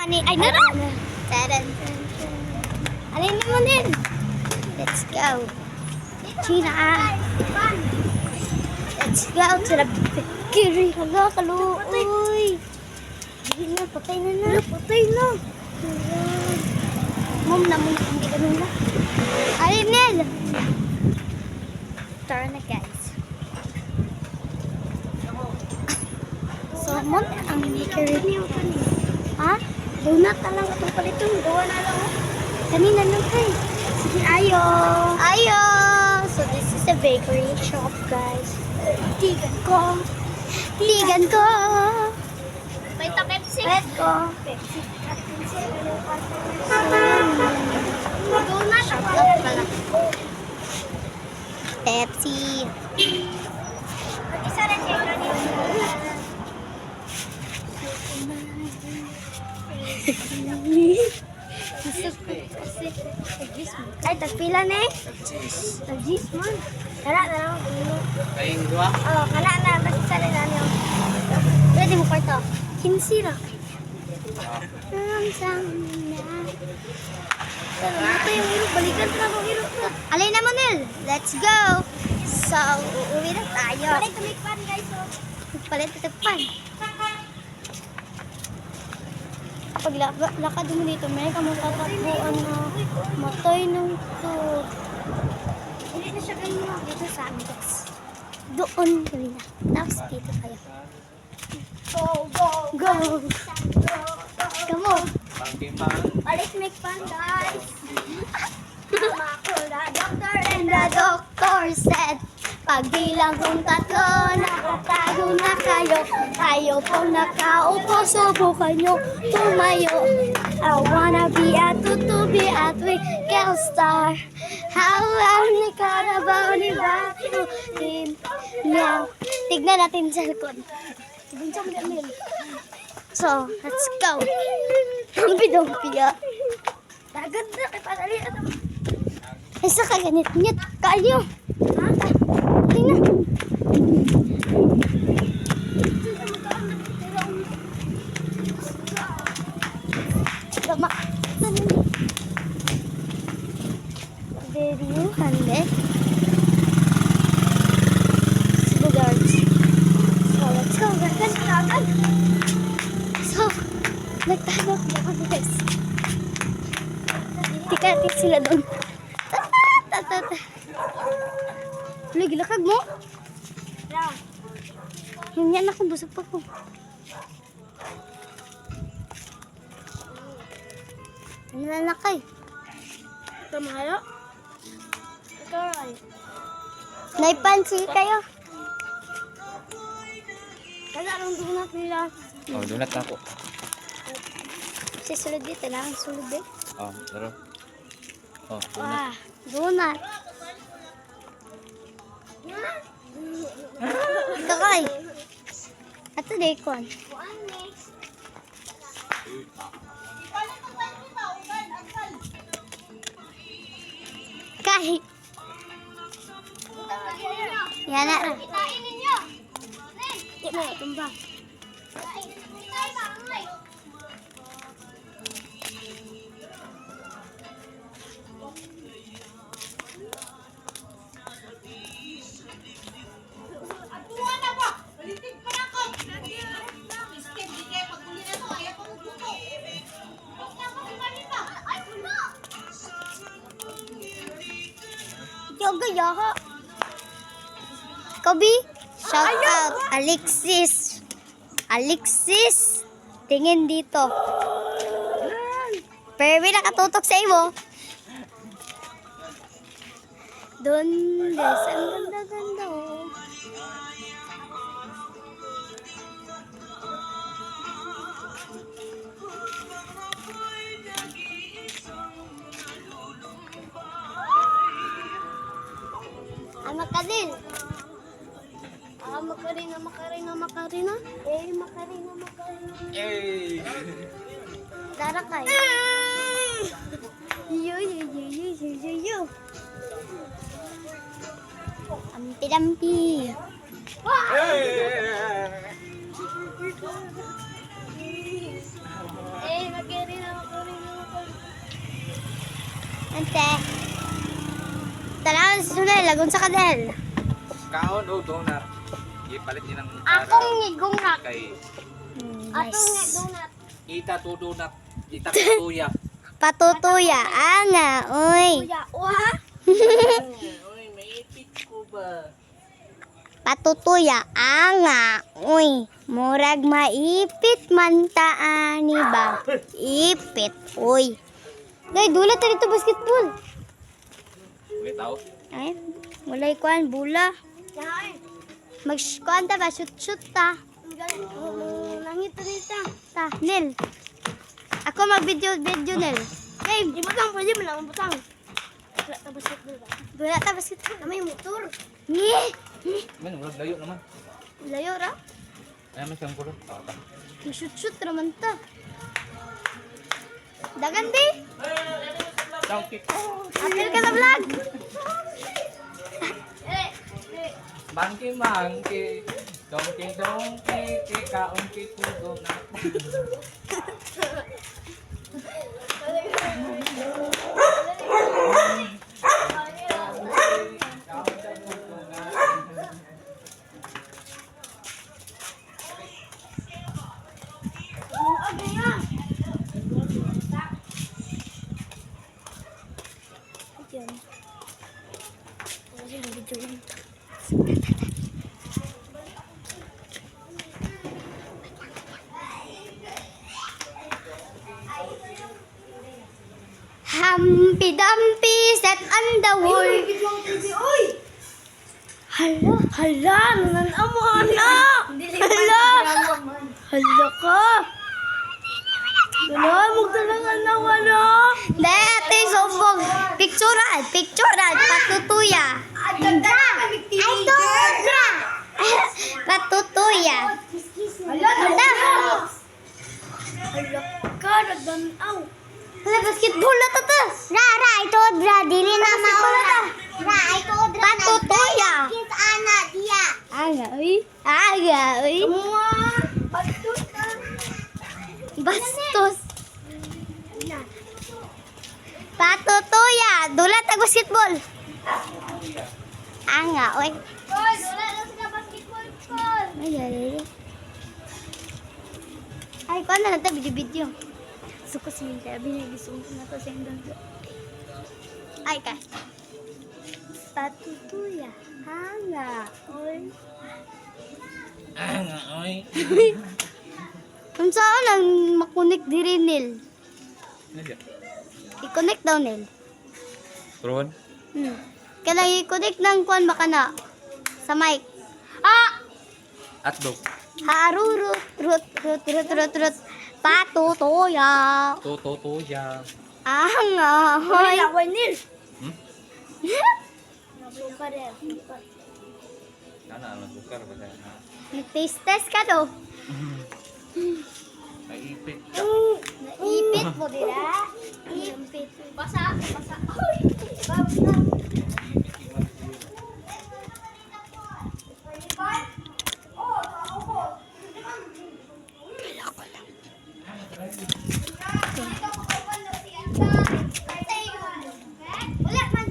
ani. Ay, nara! Taran. Alin naman din. Let's go. China. Let's go to the bakery. Hala, kaluoy. Hindi na, patay na na. Patay na. Mom na muna ang ganun na. Alin, Nel. Tara na, guys. So, mom, ang bakery. Ha? Donut na lang itong palitong. Gawa na lang. Kanina lang kayo. Sige, ayo. Ayo. So, this is a bakery shop, guys. Tigan ko. Tigan ko. May Pepsi. Let's go. Pepsi. Donut. Shop lang pala. Pepsi. Isa rin siya. Ay, tagpila na eh. Tag-gis man. Kala na lang. Kayong dua? Oo, kala na. Basta sa rin namin. Pwede mo kwarto. 15 ra. Ito yung hiro. Balikan na ako hiro. Alay na mo, Nel. Let's go. So, uuwi na tayo. Palit to make fun, guys. Palit to make fun. Pag lakad mo dito, may ka matatagpuan na matay ng to. Hindi na siya ganyan dito sa amin, guys. Doon kami na. Tapos dito tayo. Go, go, go. Come on. Palit make fun, guys. The doctor and the doctor said, pagbilang kong tatlo, nakatago na kayo. Tayo po nakaupo, subukan nyo tumayo. I wanna be a tutubi at twinkle star. How ni Carabao ni Bato din. Now, tignan natin sa likod. So, let's go. Ang bidong-piya. Dagat na, kay panali na. Isa ka ganit-ngit. Kayo. Tingnan. Lama. Very hande. Bugards. So, let's go. Gagad. So, nagtanong ako guys. Tikatik sila doon. Lagi lakag mo? Yan ako, busog pa ko. Nalalakay. Ito mahalo? Ito ay. Naipansi kayo. Kaya anong donut nila? Oh, donut na po. Si sulod dito lang, sulod eh. Oh, taro. Oh, donut. Wah, donut. Ito kay. Ito dekon. Kay. Yan na. Kitain ninyo. Di mo tumbang. Yoga yaha. Kobe, shout out Alexis. Alexis, tingin dito. Pero nakatutok sa iyo. Doon, guys, ang ganda-ganda oh. Makarina. Makarina. Makarina. Yay! Darakay. Yo. Ampi-dampi. Eh, Ante. Tanawan si Sunay, lagun sa kadel. Kaon o donut. Ipalit niya ng Akong ngigungak. kay Akong ngigungak. Ita to donut. Ita tuya. Patutuya, anga, uy. Uy, maipit ko ba? Patutuya, anga, uy. Murag maipit man taani ba? Ipit, uy. Day, dulat na dito basketball. Ulit tao. Ay, walay kuan, bula. Mag-kuan ta ba? Shoot ta. Langit ta. Ta, Nel. Ako mag-video, Nel. Hey, di butang, pwede mo lang butang. Wala ta basketball ba? Wala ta basketball. May motor. Ni. Man, wala layo naman. Layo ra. Ay, may siyang kulo. Shoot naman ta. Dagan di. Donkey. Apil ka sa vlog. Monkey, monkey. Donkey, donkey. Kikaunti ko donut. Humpy Dumpy set on the wall. Hala, nanan mo anak. Hala. Hala ka. Hala, magdalagan na wala. Dati, sumbong. Picturean, patutuya. Ay, dobra. Patutuya. Hala ka, nagdanaw. Wala, basketball na tata. Ra, ito dra, dili na maura. Ra, ito dra. Patutuya. Kit ana, dia. Aga, uy. Kamuha. Bastos. Patutuya. Dulat ang basketball. Anga, uy. Dulat ang basketball. Ay, kung ano na ito, video-video. Suko si Minta, binigisuko na to sa indang. Ay, ka. Patutuya. Hanga. Oy. Oy. Kung saan lang makunik diri Nil. I-connect daw Nil. Turon. Kailangan i-connect ng kuan baka na. Sa mic. Ah! Atdog. Harurut. Rut. Patutuya. Tuya. Hanga. Hoy. Nil. Nana, alam sukar ba tayo? Nag-taste ka do. Naipit. Naipit mo dira. Ipit. Basa. Oy. Wala man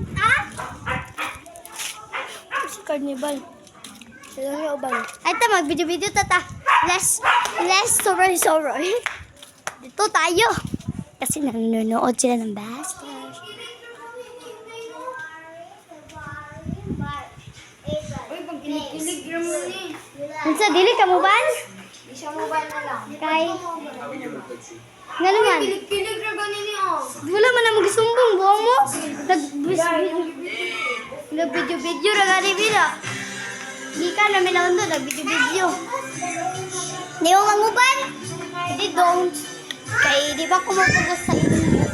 Si Carnival. Sila nga uban. Ay, ta, mag-video-video tata. Less sorry. Dito tayo. Kasi nanonood sila ng basket. Uy, pag kilig mo ni. Unsa dili ka mo ban? Di siya mobile na lang. Kay nga naman. Kilig ra ganin niyo. Wala man na magsumbong buong mo. Nag-video ra gani bila. Di ka na milaon doon, nag-video. Di mo manguban? Di don't. Kay di ba kumapagos sa inyo?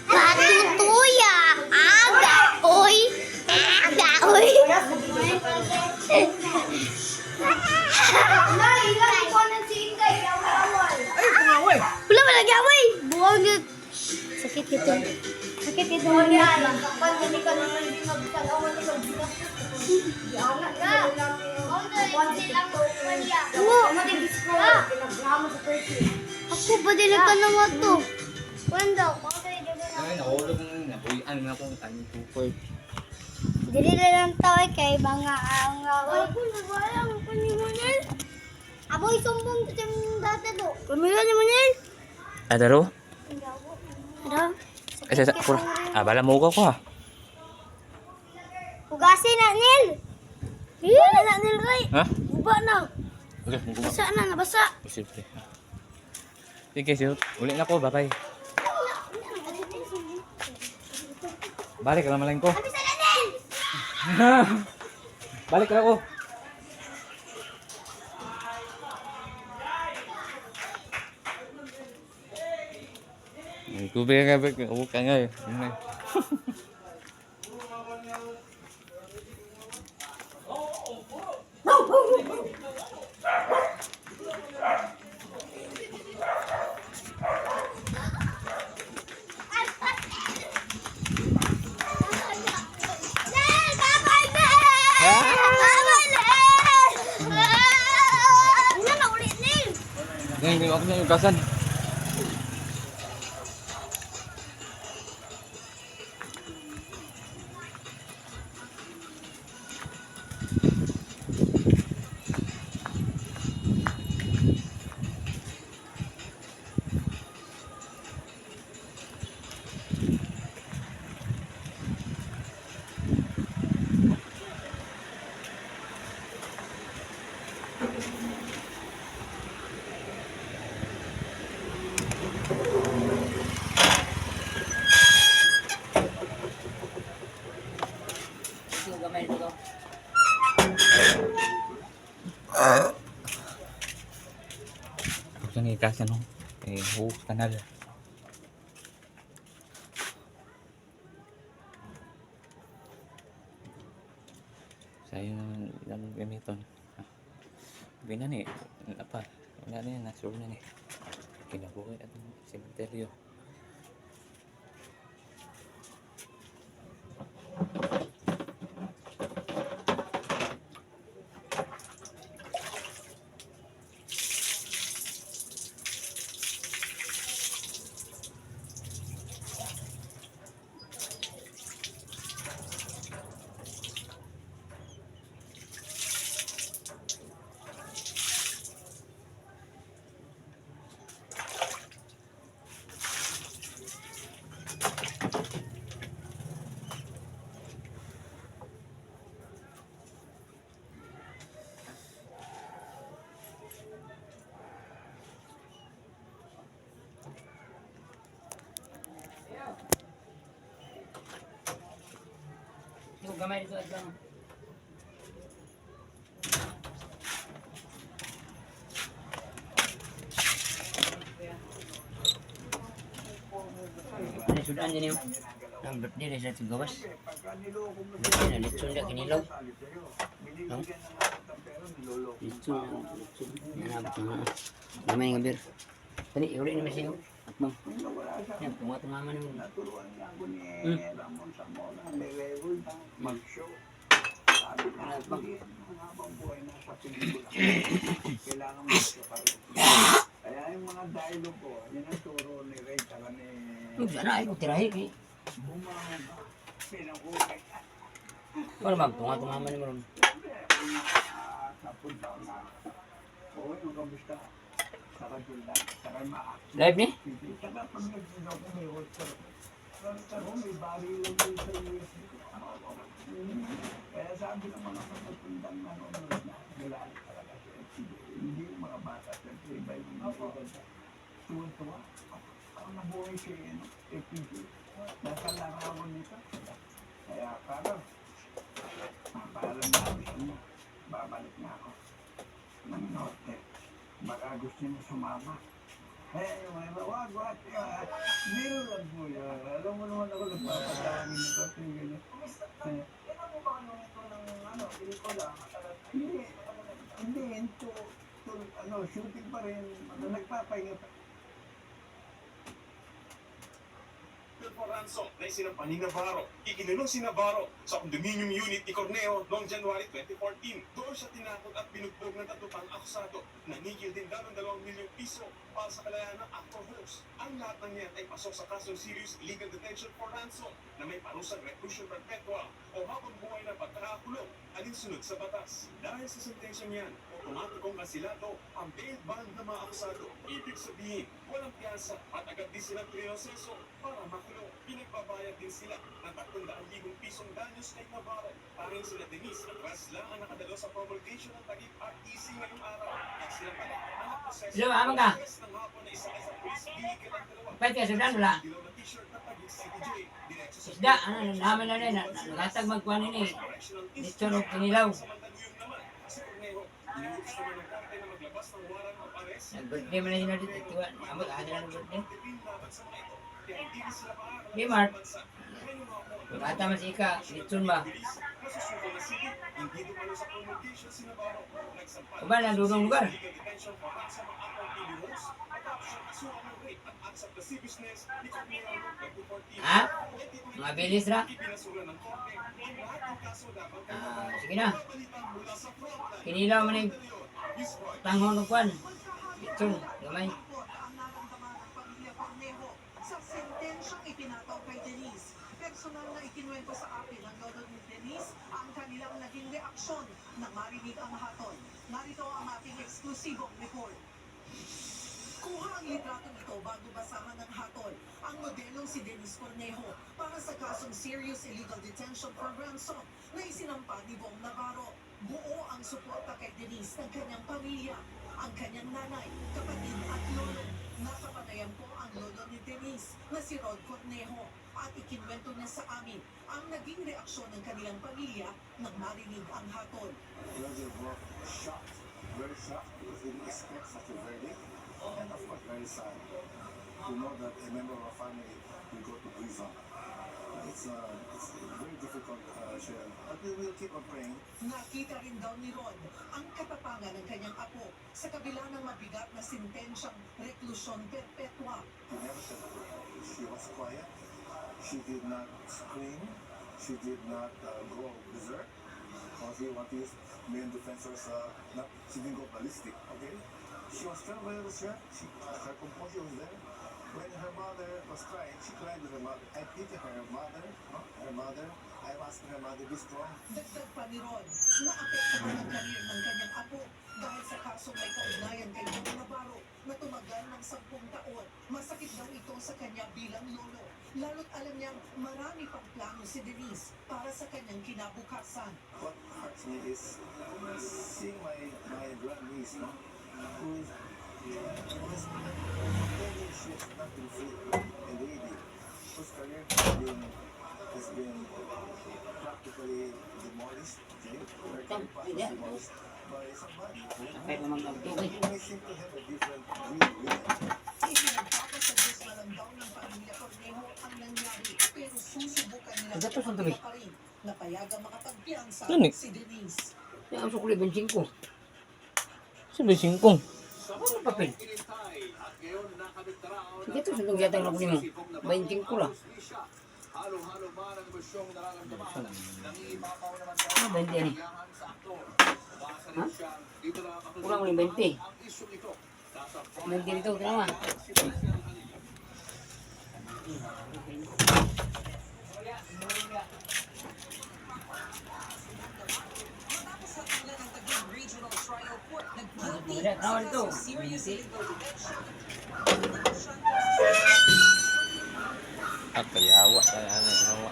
Patutuya. Aga, oy. Wala man nag-away. Buwag yun. Sakit ito. Sakit ito. Kapag hindi ka naman di magsagawan ni Kabila. Anak ka. Ako ba din ka naman to? Kwento. Ay, nahulog ng nabuyan na akong tiny cooper. Dili na lang tao kay mga ang Ako, nagwala mo pa ni Manel. aboy sumbong sa data do. Pamila ni Manel. Ah, daro? Ano? Sa ako. Bala mo ko ha. Hugasin na nil. Wala na nilray. Ha? Uba na. Okay, mo ko. Basa na, nabasa. Posible. Sige, sir. Uli na ko, bye-bye. Balik ka naman lang ko. Balik ka na ko. Tubig ka, huwag ka nga eh. Nel, babay Nel! Babay Nel! Una na ulit Nel. Ngayon, ako na yung kasan. Ako na yung kasan, no? Kanal. Sa'yo lang gamiton. Bina ni, apa? Wala na yan, nasuro na ni. Kinabuhay at sementeryo. Gamay dito at lang. Ano sudan din yung ang birthday rin sa gawas. Birthday na litson na kinilaw. No? Litson. Nanabot na nga. Gamay nga bir. Tani, uli naman siya. Atmang. Yan, tunga-tunga man yung... Mag-show. Atmang. Habang buhay na sa pelikula, kailangan mo siya pa rin. Kaya yung mga dialogue ko, yun ang turo ni Ray tsaka ni Sana ay ko tirahin eh. Bumangon. Pinahuli. Wala mag, tunga-tunga man yung... Napunta ko na. Oo, yung kamusta. Saka Juldan. Saka Maak. Live ni? Saka pag nagsigaw ko may water. Pero may baril lang din sa USB. Kaya sabi ng mga kapatundang nanonood na galaan talaga sa FPJ. Hindi yung mga bata sa iba yung mga bata. Tuwan-tuwa. Ako nabuhay si FPJ. Nasa larawan nito. Kaya parang paalam na ako sa inyo. Babalik na ako ng norte. Baka gusto niyo sumama. Eh, wag. Nilulag mo yan. Alam mo naman ako nagpapatawagin nito kasi ganyan. Kailan mo ba ito ng pelikula? Hindi, shooting pa rin. Nagpapahinga pa. for ransom na isinampa ni Navarro. Ikinulong si Navarro sa condominium unit ni Cornejo noong January 2014. Doon siya tinakot at binugbog ng 3 pang akusado. Nanigil din daw ng 2 milyong piso para sa kalayaan ng actor host. Ang lahat ng yan ay pasok sa kasong serious illegal detention for ransom na may parusang reclusion perpetua o habang buhay na pagkakakulong alinsunod sa batas. Dahil sa sentensyang yan, otomatikong kasilado ang bail bond ng mga akusado. Ibig sabihin, walang piyasa at agad din silang trinoseso para makulong. Pinagbabayad din sila ng 300,000 pisong danyos kay Navarro. Paring sila Denise at Rasla ang nakadalo sa promulgation ng Taguig RTC ngayong araw. At sila pala ang proseso. Hello, abang ka? Ng hapon na isa sa police vehicle ang dalawa. Pwede ka sudan wala. Dilaw na t-shirt na Taguig CDJ. Diretso sa Isda, ano, naman na rin. Nagatag magkuhan ni. Dito rin kinilaw. Samantaluyong naman, si Cornejo, iniutos naman ng korte na maglabas ng warrant of arrest. Nag-birthday mo na sila dito. Tiwan, amot, ano na ng birthday? Laban sa mga ito, kaya hindi na sila makakalaban Di, Mark. sa bansa. Ngayon yung mga korte, Bata mas ika. Dito ba? bilis, nasusuko na sila, hindi dumalo sa promulgation si Navarro. Nagsampal Aba, nandunong lugar. sa illegal detention for ransom ang akong TV host, matapos siyang kasuhan ng rape at acts of lasciviousness ni Cornejo noong 2014. Ha? Mga bilis ra. Ipinasulan ng korte ang lahat ng kaso laban kay Ah, Navarro. sige na. Balitan mula sa frontline. Kinilaw mo na yung Miss Roy, tanghon ng kwan. Dito, gamay. Ang naramdaman ng pamilya Cornejo sa sentensyang ipinataw kay Denise. Personal na ikinuwento sa akin ng lolo ni Denise ang kanilang naging reaksyon nang marinig ang hatol. Narito ang ating eksklusibong report. Kuha ang litratong ito bago basahan ng hatol ang modelong si Denise Cornejo para sa kasong serious illegal detention for ransom na isinampa ni Bong Navarro. Buo ang suporta kay Denise ng kanyang pamilya, ang kanyang nanay, kapatid at lolo. Nakapanayan po ang lolo ni Denise na si Rod Cornejo at ikinwento niya sa amin ang naging reaksyon ng kanilang pamilya nang marinig ang hatol. Brother Brock shocked, very shocked because he didn't expect such a verdict, and of course very sad to know that a member of our family will go to prison. It's very difficult, Cheryl, but we will keep on praying. Nakita rin daw ni Rod ang katapangan ng kanyang apo sa kabila ng mabigat na sentensyang reklusyon perpetua. She never said a word. She was quiet. She did not scream. She did not go berserk. Or if you want to use main defensor's, she didn't go ballistic, okay? She was still very reserved. Her composure was there. When her mother was crying, she cried with her mother. I pity her mother, no? Her mother. I asked her mother, be strong. Dagdag pa ni Rod na apektuhan ang karir ng kanyang apo dahil sa kasong may kaugnayan kay Bong Navarro na tumagal ng 10 taon. Masakit daw ito sa kanya bilang lolo. Lalo't alam niyang marami pang plano si Denise para sa kanyang kinabukasan. What hurts me is seeing my grandniece, no? Who is 10 years she has not been free. A lady whose career has been practically demolished. Okay? Her career path was demolished by somebody. Kahit naman magtubig. You may seem to have a different view with it. Ipinagpapasadyos na lang daw ng pamilya Cornejo ang nangyari pero susubukan nila Ang gatos ang tuloy. pa rin na payagang makapagpiansa Ano? si Denise. Ang sukuli, benching ko. Sabi singkong. Ano papel? Sige to, sundong yatang ako mo. Benching ko lang. Ano, 20 yan eh? Ha? Kurang mo yung 20. 20 dito, tama. Matapos hatulan ng Taguig Regional Trial Court, nag-guilty Wala, sa tawal to. kasong serious 20. illegal detention. At kayawa. Kayawa.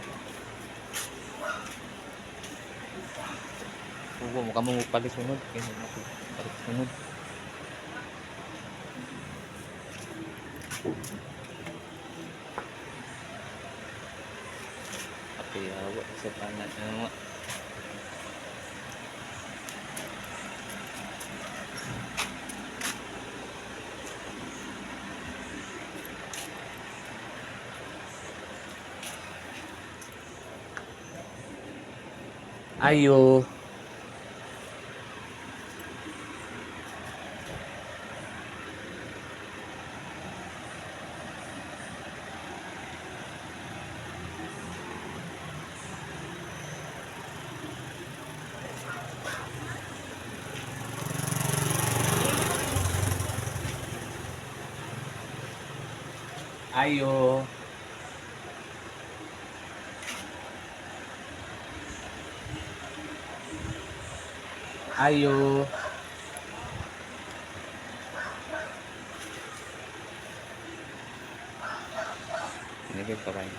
Huwag mo ka mong palisunod. Kaya mo palisunod. At kayawa. Sa tanan. Ano nga. Ayo. Ayo. Ayo. Ini kan keren.